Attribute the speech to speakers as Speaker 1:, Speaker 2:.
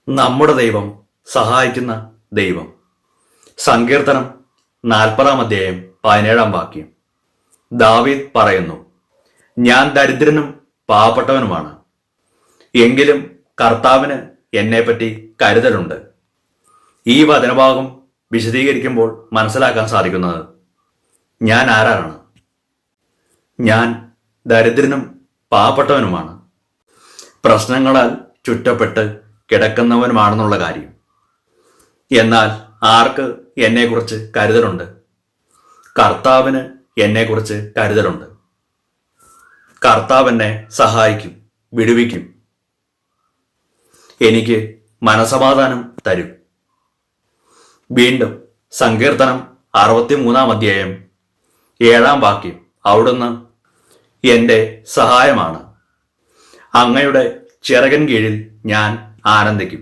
Speaker 1: നമ്മുടെ ദൈവം സഹായിക്കുന്ന ദൈവം. സങ്കീർത്തനം 40-ാം അധ്യായം 17-ാം വാക്യം. ദാവീദ് പറയുന്നു, ഞാൻ ദരിദ്രനും പാവപ്പെട്ടവനുമാണ്, എങ്കിലും കർത്താവിന് എന്നെപ്പറ്റി കരുതലുണ്ട്. ഈ വചനഭാഗം വിശദീകരിക്കുമ്പോൾ മനസ്സിലാക്കാൻ സാധിക്കുന്നത്, ഞാൻ ആരാണ്? ഞാൻ ദരിദ്രനും പാവപ്പെട്ടവനുമാണ്, പ്രശ്നങ്ങളാൽ ചുറ്റപ്പെട്ട് കിടക്കുന്നവനുമാണെന്നുള്ള കാര്യം. എന്നാൽ ആർക്ക് എന്നെക്കുറിച്ച് കരുതലുണ്ട്? കർത്താവിന് എന്നെക്കുറിച്ച് കരുതലുണ്ട്. കർത്താവ് എന്നെ സഹായിക്കും, വിടുവിക്കും, എനിക്ക് മനസമാധാനം തരും. വീണ്ടും സങ്കീർത്തനം 63-ാം അധ്യായം 7-ാം വാക്യം. അവിടുന്ന് എൻ്റെ സഹായമാണ്, അങ്ങയുടെ ചിറകിൻ കീഴിൽ ഞാൻ ആനന്ദിക്കും.